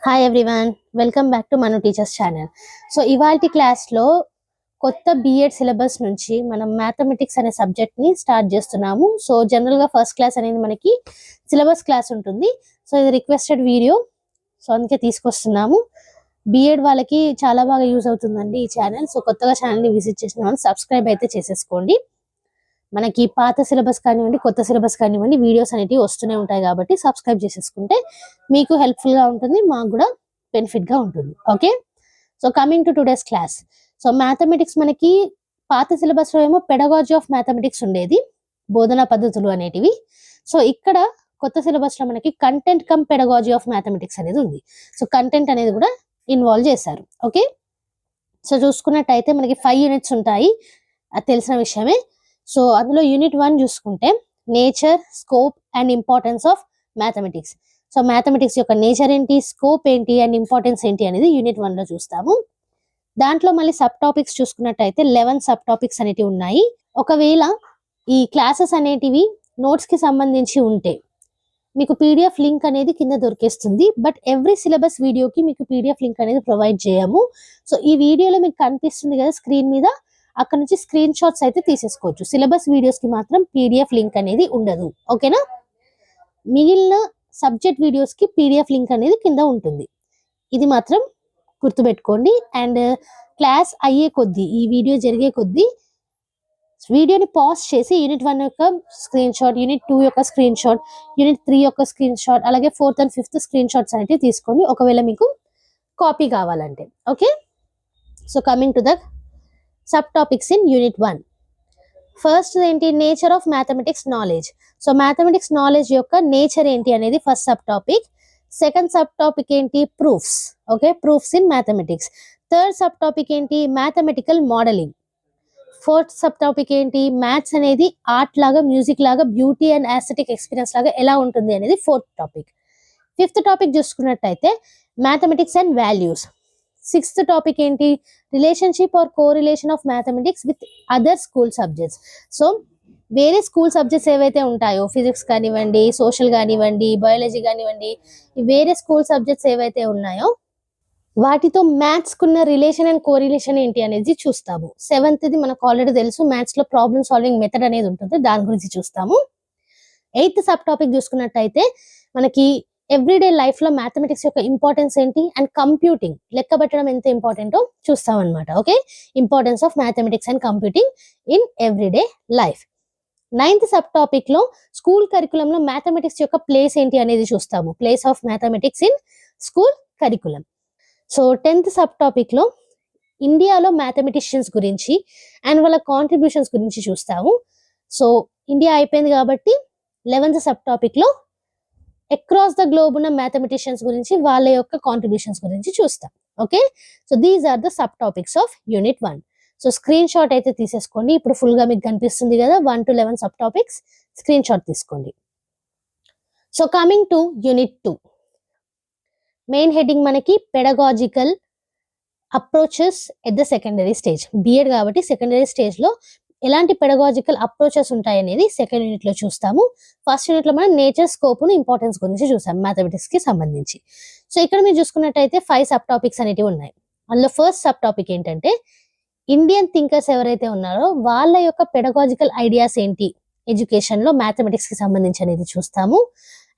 Hi everyone, welcome back to Manu teachers channel. So ఇవాల్టి క్లాస్లో కొత్త బిఎడ్ సిలబస్ నుంచి మనం మ్యాథమెటిక్స్ అనే సబ్జెక్ట్ని స్టార్ట్ చేస్తున్నాము. సో జనరల్గా ఫస్ట్ క్లాస్ అనేది మనకి సిలబస్ క్లాస్ ఉంటుంది. సో ఇది రిక్వెస్టెడ్ వీడియో, సో అందుకే తీసుకొస్తున్నాము. బిఎడ్ వాళ్ళకి చాలా బాగా యూజ్ అవుతుందండి ఈ ఛానల్. సో కొత్తగా ఛానల్ని విజిట్ చేసిన వాళ్ళు సబ్స్క్రైబ్ అయితే చేసేసుకోండి. మనకి పాత సిలబస్ కానివ్వండి, కొత్త సిలబస్ కానివ్వండి, వీడియోస్ అనేవి వస్తూనే ఉంటాయి కాబట్టి సబ్స్క్రైబ్ చేసేసుకుంటే మీకు హెల్ప్ఫుల్గా ఉంటుంది, మాకు కూడా బెనిఫిట్గా ఉంటుంది. Okay, so coming to today's class. So mathematics మనకి పాత సిలబస్లో ఏమో పెడగాజీ ఆఫ్ మ్యాథమెటిక్స్ ఉండేది, బోధనా పద్ధతులు అనేటివి. సో ఇక్కడ కొత్త సిలబస్లో మనకి content come pedagogy of mathematics అనేది ఉంది. సో కంటెంట్ అనేది కూడా ఇన్వాల్వ్ చేశారు. ఓకే, సో చూసుకున్నట్టయితే మనకి 5 యూనిట్స్ ఉంటాయి, అది తెలిసిన విషయమే. సో అందులో యూనిట్ 1 చూసుకుంటే nature, scope and importance of mathematics. So mathematics యొక్క నేచర్ ఏంటి, స్కోప్ ఏంటి అండ్ ఇంపార్టెన్స్ ఏంటి అనేది యూనిట్ 1లో చూస్తాము. దాంట్లో మళ్ళీ సబ్ టాపిక్స్ చూసుకున్నట్టయితే 11 సబ్ టాపిక్స్ అనేటివి ఉన్నాయి. ఒకవేళ ఈ క్లాసెస్ అనేటివి నోట్స్ కి సంబంధించి ఉంటే మీకు పీడిఎఫ్ లింక్ అనేది కింద దొరికేస్తుంది. బట్ ఎవ్రీ సిలబస్ వీడియోకి మీకు పీడిఎఫ్ లింక్ అనేది ప్రొవైడ్ చేయము. సో ఈ వీడియోలో మీకు కనిపిస్తుంది కదా స్క్రీన్ మీద, అక్కడ నుంచి స్క్రీన్ షాట్స్ అయితే తీసేసుకోవచ్చు. సిలబస్ వీడియోస్ కి మాత్రం పీడిఎఫ్ లింక్ అనేది ఉండదు. ఓకేనా, మిగిలిన సబ్జెక్ట్ వీడియోస్ కి పీడిఎఫ్ లింక్ అనేది కింద ఉంటుంది, ఇది మాత్రం గుర్తుపెట్టుకోండి. అండ్ క్లాస్ అయ్యే కొద్దీ, ఈ వీడియో జరిగే కొద్దీ వీడియోని పాజ్ చేసి యూనిట్ 1 యొక్క స్క్రీన్ షాట్, యూనిట్ 2 యొక్క స్క్రీన్ షాట్, యూనిట్ 3 యొక్క స్క్రీన్ షాట్, అలాగే 4th and 5th screen shots అనేవి తీసుకోండి ఒకవేళ మీకు కాపీ కావాలంటే. Okay, so coming to the sub topics in unit 1. First ఏంటి, nature of mathematics knowledge. So mathematics knowledge యొక్క నేచర్ ఏంటి అనేది first sub topic. Second sub topic ఏంటి, proofs. Okay, proofs in mathematics. Third sub topic ఏంటి, mathematical modelling. Fourth sub topic ఏంటి, maths అనేది art లాగా, music లాగా, బ్యూటీ అండ్ ఆస్థెటిక్ ఎక్స్పీరియన్స్ లాగా ఎలా ఉంటుంది అనేది ఫోర్త్ టాపిక్. ఫిఫ్త్ టాపిక్ చూసుకున్నట్టయితే mathematics and values. Sixth topic ఏంటి, relationship or correlation of mathematics with other school subjects. So వేరే స్కూల్ సబ్జెక్ట్స్ ఏవైతే ఉంటాయో, ఫిజిక్స్ కానివ్వండి, సోషల్ కానివ్వండి, బయాలజీ కానివ్వండి, వేరే స్కూల్ సబ్జెక్ట్స్ ఏవైతే ఉన్నాయో వాటితో మ్యాథ్స్ కున్న రిలేషన్ అండ్ కోరిలేషన్ ఏంటి అనేది చూస్తాము. సెవెంత్ది మనకు ఆల్రెడీ తెలుసు, మ్యాథ్స్ లో ప్రాబ్లమ్ సాల్వింగ్ మెథడ్ అనేది ఉంటుంది, దాని గురించి చూస్తాము. ఎయిత్ సబ్ టాపిక్ చూసుకున్నట్టయితే మనకి ఎవ్రీడే లైఫ్ లో మ్యాథమెటిక్స్ యొక్క ఇంపార్టెన్స్ ఏంటి అండ్ కంప్యూటింగ్, లెక్క పెట్టడం ఎంత ఇంపార్టెంటో చూస్తాం అనమాట. Okay, importance of mathematics and computing in everyday life. Ninth sub topic లో స్కూల్ కరికులంలో మ్యాథమెటిక్స్ యొక్క ప్లేస్ ఏంటి అనేది చూస్తాము, place of mathematics in school curriculum. So 10th sub topic లో ఇండియాలో మ్యాథమెటిషియన్స్ గురించి అండ్ వాళ్ళ కాంట్రిబ్యూషన్స్ గురించి చూస్తాము. సో ఇండియా అయిపోయింది కాబట్టి 11th సబ్ టాపిక్ లో అక్రాస్ ద గ్లోబ్ ఉన్న మ్యాథమెటిషియన్స్ గురించి, వాళ్ళ యొక్క కాంట్రిబ్యూషన్స్ గురించి చూస్తాం. Okay, so these are the sub topics of unit 1. So screenshot అయితే తీసేసుకోండి, ఇప్పుడు ఫుల్ గా మీకు కనిపిస్తుంది కదా 1 to 11 sub topics, screen shot తీసుకోండి. So coming to unit 2, main heading మనకి pedagogical approaches at the secondary stage. B Ed కాబట్టి సెకండరీ స్టేజ్ లో ఎలాంటి పెడగాజికల్ అప్రోచెస్ ఉంటాయి అనేది సెకండ్ యూనిట్ లో చూస్తాము. ఫస్ట్ యూనిట్ లో మనం నేచర్, స్కోప్, ఇంపార్టెన్స్ గురించి చూసాం మ్యాథమెటిక్స్ కి సంబంధించి. సో ఇక్కడ మీరు చూసుకున్నట్టయితే 5 సబ్ టాపిక్స్ అనేవి ఉన్నాయి. అందులో ఫస్ట్ సబ్ టాపిక్ ఏంటంటే ఇండియన్ థింకర్స్ ఎవరైతే ఉన్నారో వాళ్ళ యొక్క పెడగాజికల్ ఐడియాస్ ఏంటి ఎడ్యుకేషన్ లో మ్యాథమెటిక్స్ కి సంబంధించి అనేది చూస్తాము.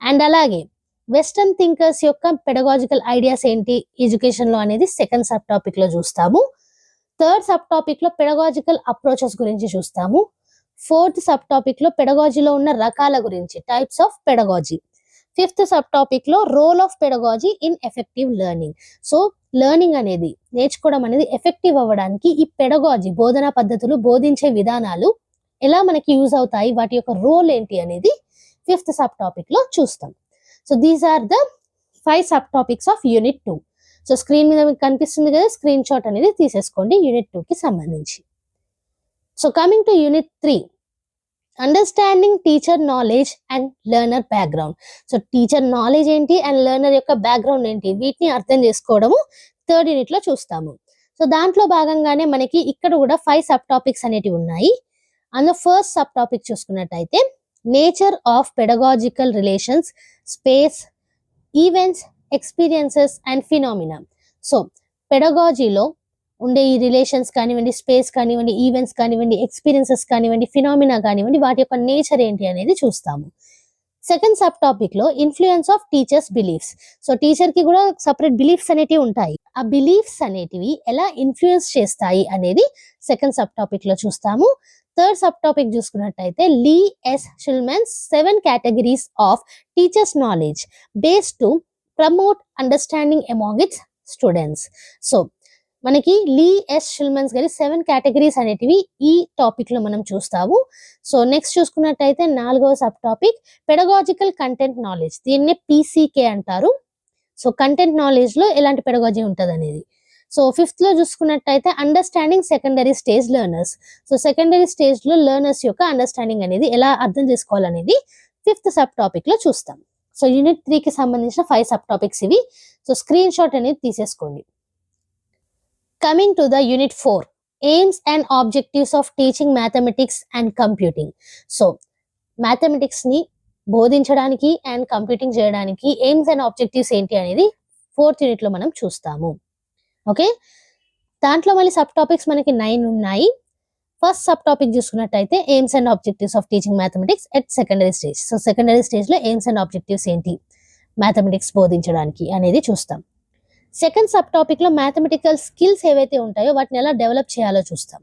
అండ్ అలాగే వెస్టర్న్ థింకర్స్ యొక్క పెడగాజికల్ ఐడియాస్ ఏంటి ఎడ్యుకేషన్ లో అనేది సెకండ్ సబ్ టాపిక్ లో చూస్తాము. థర్డ్ సబ్ టాపిక్ లో పెడగాజికల్ అప్రోచెస్ గురించి చూస్తాము. ఫోర్త్ సబ్ టాపిక్ లో పెడగాజీలో ఉన్న రకాల గురించి, types of pedagogy. Fifth sub topic లో role of pedagogy in effective learning. So learning అనేది, నేర్చుకోవడం అనేది ఎఫెక్టివ్ అవ్వడానికి ఈ పెడగాజీ, బోధనా పద్ధతులు, బోధించే విధానాలు ఎలా మనకి యూజ్ అవుతాయి, వాటి యొక్క రోల్ ఏంటి అనేది ఫిఫ్త్ సబ్ టాపిక్ లో చూస్తాం. So these are the 5 sub topics of unit 2. So screen మీద మీకు కనిపిస్తుంది కదా, స్క్రీన్ షాట్ అనేది తీసేసుకోండి యూనిట్ 2 కి సంబంధించి. So coming to unit 3, understanding teacher knowledge and learner background. So teacher knowledge ఏంటి అండ్ లెర్నర్ యొక్క బ్యాక్గ్రౌండ్ ఏంటి, వీటిని అర్థం చేసుకోవడము థర్డ్ యూనిట్ లో చూస్తాము. సో దాంట్లో భాగంగానే మనకి ఇక్కడ కూడా 5 సబ్ టాపిక్స్ అనేటివి ఉన్నాయి. అందులో ఫస్ట్ సబ్ టాపిక్ చూసుకున్నట్టయితే nature of pedagogical relations, space, events, experiences and phenomena. So పెడగాజీలో ఉండే ఈ రిలేషన్స్ కానివ్వండి, స్పేస్ కానివ్వండి, ఈవెంట్స్ కానివ్వండి, ఎక్స్పీరియన్సెస్ కానివ్వండి, ఫినామినా కానివ్వండి, వాటి యొక్క నేచర్ ఏంటి అనేది చూస్తాము. సెకండ్ సబ్ టాపిక్ లో influence of teachers beliefs. So teacher కి కూడా సపరేట్ బిలీఫ్స్ అనేటివి ఉంటాయి. ఆ బిలీఫ్స్ అనేటివి ఎలా ఇన్ఫ్లుయెన్స్ చేస్తాయి అనేది సెకండ్ సబ్ టాపిక్ లో చూస్తాము. థర్డ్ సబ్ టాపిక్ చూసుకున్నట్టయితే Lee S Shulman's 7 categories of teachers knowledge based to promote understanding among its students. So మనకి లీ ఎస్ షుల్మెన్స్ గారి 7 కేటగిరీస్ అనేటివి ఈ టాపిక్ లో మనం చూస్తాము. సో నెక్స్ట్ చూసుకున్నట్టయితే 4వ sub topic pedagogical content knowledge. దీన్నే పీసీకే అంటారు. సో కంటెంట్ నాలెడ్జ్ లో ఎలాంటి పెడగాజీ ఉంటుంది అనేది. సో 5th లో చూసుకున్నట్టయితే understanding secondary stage learners. So secondary stage లో లెర్నర్స్ యొక్క అండర్స్టాండింగ్ అనేది ఎలా అర్థం చేసుకోవాలనేది 5th సబ్ టాపిక్ లో చూస్తాం. సో యూనిట్ 3 కి సంబంధించిన 5 సబ్ టాపిక్స్ ఇవి. సో స్క్రీన్ షాట్ అనేది తీసేసుకోండి. Coming to the unit 4, aims and objectives of teaching mathematics and computing. So mathematics ని బోధించడానికి అండ్ కంప్యూటింగ్ చేయడానికి ఎయిమ్స్ అండ్ ఆబ్జెక్టివ్స్ ఏంటి అనేది 4th యూనిట్ లో మనం చూస్తాము. ఓకే, దాంట్లో మళ్ళీ సబ్ టాపిక్స్ మనకి 9 ఉన్నాయి. ఫస్ట్ సబ్ టాపిక్ చూసుకున్నట్టయితే aims and objectives of teaching mathematics at secondary stage. So secondary stage లో ఎయిమ్స్ అండ్ ఆబ్జెక్టివ్స్ ఏంటి మ్యాథమెటిక్స్ బోధించడానికి అనేది చూస్తాం. సెకండ్ సబ్ టాపిక్ లో మ్యాథమెటికల్ స్కిల్స్ ఏవైతే ఉంటాయో వాటిని ఎలా డెవలప్ చేయాలో చూస్తాం.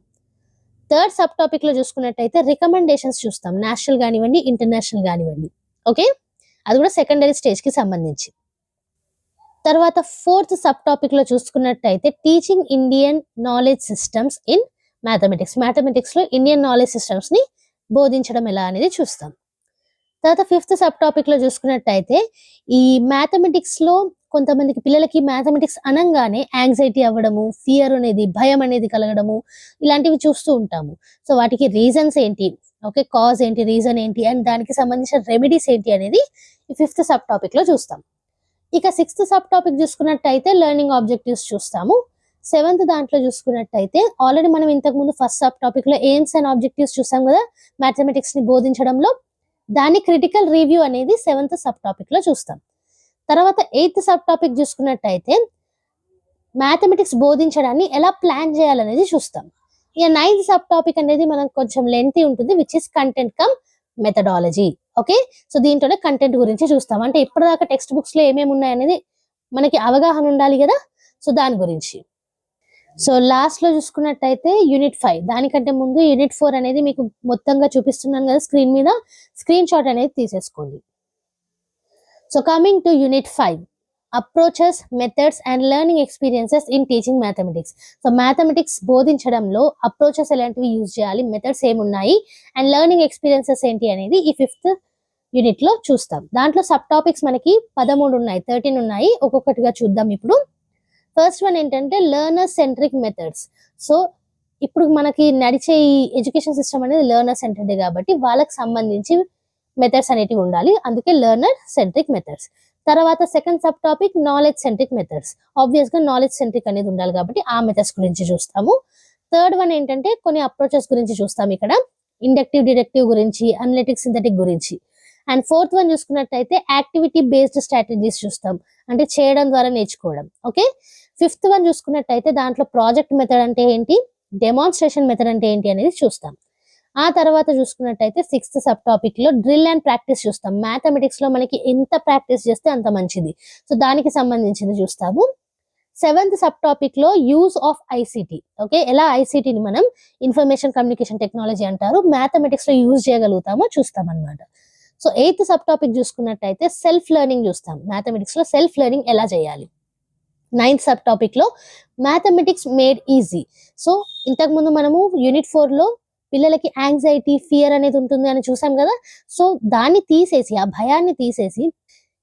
థర్డ్ సబ్ టాపిక్ లో చూసుకున్నట్టయితే రికమెండేషన్స్ చూస్తాం, నేషనల్ కానివ్వండి, ఇంటర్నేషనల్ కానివ్వండి. ఓకే, అది కూడా సెకండరీ స్టేజ్ కి సంబంధించి. తర్వాత 4th సబ్ టాపిక్ లో చూసుకున్నట్టయితే teaching Indian knowledge systems in mathematics. Mathematics లో ఇండియన్ నాలెడ్జ్ సిస్టమ్స్ ని బోధించడం ఎలా అనేది చూస్తాం. తర్వాత 5th సబ్ టాపిక్ లో చూసుకున్నట్టయితే ఈ మ్యాథమెటిక్స్ లో కొంతమందికి పిల్లలకి మ్యాథమెటిక్స్ అనగానే యాంగ్జైటీ అవ్వడము, ఫియర్ అనేది, భయం అనేది కలగడము, ఇలాంటివి చూస్తూ ఉంటాము. సో వాటికి రీజన్స్ ఏంటి, ఓకే, కాజ్ ఏంటి, రీజన్ ఏంటి, అండ్ దానికి సంబంధించిన రెమెడీస్ ఏంటి అనేది ఈ 5th సబ్ టాపిక్ లో చూస్తాం. ఇక 6th సబ్ టాపిక్ చూసుకున్నట్టయితే లెర్నింగ్ ఆబ్జెక్టివ్స్ చూస్తాము. 7th దాంట్లో చూసుకున్నట్టయితే ఆల్రెడీ మనం ఇంతకు ముందు ఫస్ట్ సబ్ టాపిక్ లో ఎయిమ్స్ అండ్ ఆబ్జెక్టివ్స్ చూసాం కదా మ్యాథమెటిక్స్ ని బోధించడంలో. దాని క్రిటికల్ రివ్యూ అనేది 7th సబ్ టాపిక్ లో చూస్తాం. తర్వాత 8th సబ్ టాపిక్ చూసుకున్నట్టయితే మ్యాథమెటిక్స్ బోధించడాన్ని ఎలా ప్లాన్ చేయాలనేది చూస్తాం. ఇక 9th సబ్ టాపిక్ అనేది మనకు కొంచెం లెంతీ ఉంటుంది, which is content come methodology. Okay, so దీంట్లోనే కంటెంట్ గురించి చూస్తాం. అంటే ఇప్పటిదాకా టెక్స్ట్ బుక్స్ లో ఏమేమి ఉన్నాయనేది మనకి అవగాహన ఉండాలి కదా, సో దాని గురించి. సో లాస్ట్ లో చూసుకున్నట్టయితే యూనిట్ 5. దానికంటే ముందు యూనిట్ 4 అనేది మీకు మొత్తంగా చూపిస్తున్నాను కదా స్క్రీన్ మీద, స్క్రీన్ షాట్ అనేది తీసేసుకోండి. So coming to unit 5, approaches, methods and learning experiences in teaching mathematics. So mathematics బోధించడంలో అప్రోచెస్ ఎలాంటివి యూజ్ చేయాలి, మెథడ్స్ ఏమున్నాయి, అండ్ లెర్నింగ్ ఎక్స్పీరియన్సెస్ ఏంటి అనేది ఈ 5th యూనిట్ లో చూస్తాం. దాంట్లో సబ్ టాపిక్స్ మనకి 13 ఉన్నాయి, 13 ఉన్నాయి. ఒక్కొక్కటిగా చూద్దాం ఇప్పుడు. ఫస్ట్ వన్ ఏంటంటే లెర్నర్ సెంట్రిక్ మెథడ్స్. సో ఇప్పుడు మనకి నడిచే ఈ ఎడ్యుకేషన్ సిస్టమ్ అనేది లెర్నర్ సెంట్రిక్ కాబట్టి వాళ్ళకి సంబంధించి మెథడ్స్ అనేటివి ఉండాలి, అందుకే లెర్నర్ సెంట్రిక్ మెథడ్స్. తర్వాత second sub topic knowledge centric methods. Obvious గా నాలెడ్జ్ సెంట్రిక్ అనేది ఉండాలి కాబట్టి ఆ మెథడ్స్ గురించి చూస్తాము. థర్డ్ వన్ ఏంటంటే కొన్ని అప్రోచెస్ గురించి చూస్తాం ఇక్కడ, ఇండక్టివ్, డిడక్టివ్ గురించి, అనలిటిక్, సింథటిక్ గురించి. అండ్ ఫోర్త్ వన్ చూసుకున్నట్టయితే యాక్టివిటీ బేస్డ్ స్ట్రాటజీస్ చూస్తాం, అంటే చేయడం ద్వారా నేర్చుకోవడం. ఓకే, ఫిఫ్త్ వన్ చూసుకున్నట్టయితే దాంట్లో ప్రాజెక్ట్ మెథడ్ అంటే ఏంటి, డెమాన్స్ట్రేషన్ మెథడ్ అంటే ఏంటి అనేది చూస్తాం. ఆ తర్వాత చూసుకున్నట్టయితే సిక్స్త్ సబ్ టాపిక్ లో డ్రిల్ అండ్ ప్రాక్టీస్ చూస్తాం. మ్యాథమెటిక్స్ లో మనకి ఎంత ప్రాక్టీస్ చేస్తే అంత మంచిది, సో దానికి సంబంధించింది చూస్తాము. సెవెంత్ సబ్ టాపిక్ లో యూజ్ ఆఫ్ ఐసిటి, ఓకే, ఎలా ఐసిటిని మనం ఇన్ఫర్మేషన్ కమ్యూనికేషన్ టెక్నాలజీ అంటారు, మ్యాథమెటిక్స్ లో యూజ్ చేయగలుగుతామో చూస్తాం అనమాట. సో ఎయిత్ సబ్ టాపిక్ చూసుకున్నట్టయితే సెల్ఫ్ లెర్నింగ్ చూస్తాం, మ్యాథమెటిక్స్ లో సెల్ఫ్ లెర్నింగ్ ఎలా చేయాలి. నైన్త్ సబ్ టాపిక్ లో మ్యాథమెటిక్స్ మేడ్ ఈజీ. సో ఇంతకుముందు మనము యూనిట్ 4 లో పిల్లలకి యాంగ్జైటీ, ఫియర్ అనేది ఉంటుంది అని చూసాం కదా, సో దాన్ని తీసేసి, ఆ భయాన్ని తీసేసి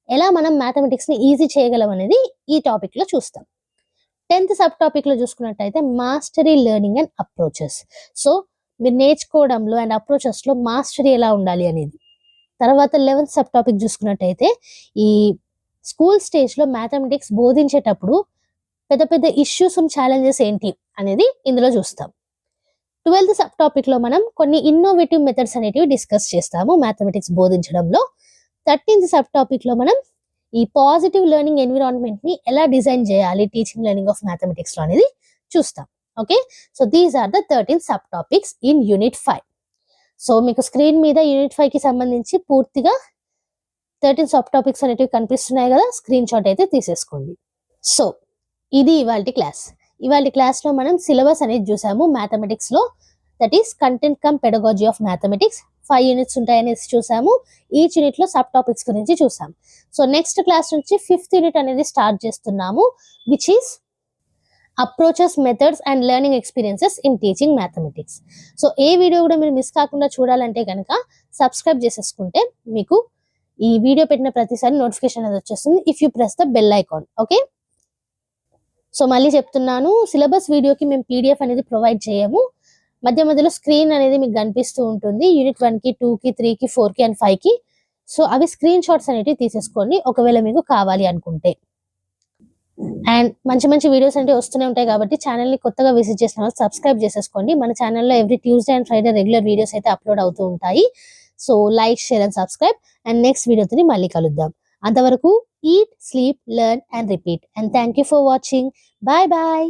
ఎలా మనం మ్యాథమెటిక్స్ ని ఈజీ చేయగలం అనేది ఈ టాపిక్ లో చూస్తాం. 10th సబ్ టాపిక్ లో చూసుకున్నట్టయితే mastery learning and approaches. So మీరు నేర్చుకోవడంలో అండ్ అప్రోచెస్ లో మాస్టరీ ఎలా ఉండాలి అనేది. తర్వాత 11th సబ్ టాపిక్ చూసుకున్నట్టయితే ఈ స్కూల్ స్టేజ్ లో మ్యాథమెటిక్స్ బోధించేటప్పుడు పెద్ద పెద్ద ఇష్యూస్ అండ్ ఛాలెంజెస్ ఏంటి అనేది ఇందులో చూస్తాం. 12th సబ్ టాపిక్ లో మనం కొన్ని ఇన్నోవేటివ్ మెథడ్స్ అనేటివి డిస్కస్ చేస్తాము మ్యాథమెటిక్స్ బోధించడంలో. 13th సబ్ టాపిక్ లో మనం ఈ పాజిటివ్ లెర్నింగ్ ఎన్విరాన్మెంట్ ని ఎలా డిజైన్ చేయాలి టీచింగ్ లెర్నింగ్ ఆఫ్ మ్యాథమెటిక్స్ లో అనేది చూస్తాం. Okay, so these are the 13 sub topics in unit 5. So మీకు స్క్రీన్ మీద యూనిట్ 5 కి సంబంధించి పూర్తిగా 13 సబ్ టాపిక్స్ అనేటివి కనిపిస్తున్నాయి కదా, స్క్రీన్ షాట్ అయితే తీసేసుకోండి. సో ఇది ఇవాల్టి క్లాస్. ఇవాల్టి క్లాస్ లో మనం సిలబస్ అనేది చూసాము మ్యాథమెటిక్స్ లో, that is content cum pedagogy of mathematics. 5 units ఉంటాయనేసి చూసాము. ఈచ్ యూనిట్ లో సబ్ టాపిక్స్ గురించి చూసాం. సో నెక్స్ట్ క్లాస్ నుంచి 5th యూనిట్ అనేది స్టార్ట్ చేస్తున్నాము, which is approaches, methods and learning experiences in teaching mathematics. So A video కూడా మీరు మిస్ కాకుండా చూడాలంటే కనుక సబ్స్క్రైబ్ చేసేసుకుంటే మీకు ఈ వీడియో పెట్టిన ప్రతిసారి నోటిఫికేషన్ అనేది వచ్చేస్తుంది if you press the bell icon. Okay, so మళ్ళీ చెప్తున్నాను, సిలబస్ వీడియోకి మేము పీడిఎఫ్ అనేది ప్రొవైడ్ చేయము. మధ్య మధ్యలో స్క్రీన్ అనేది మీకు కనిపిస్తూ ఉంటుంది యూనిట్ 1కి 2కి 3కి 4కి అండ్ 5కి. సో అవి స్క్రీన్ షాట్స్ అనేవి తీసేసుకోండి ఒకవేళ మీకు కావాలి అనుకుంటే. అండ్ మంచి మంచి వీడియోస్ అంటే వస్తూనే ఉంటాయి కాబట్టి ఛానల్ని కొత్తగా విజిట్ చేసిన వాళ్ళు సబ్స్క్రైబ్ చేసేసుకోండి. మన ఛానల్లో every Tuesday and Friday regular videos అయితే అప్లోడ్ అవుతూ ఉంటాయి. So like, share and subscribe. And next వీడియోతో మళ్ళీ కలుద్దాం. అంతవరకు eat, sleep, learn and repeat. And thank you for watching. Bye bye.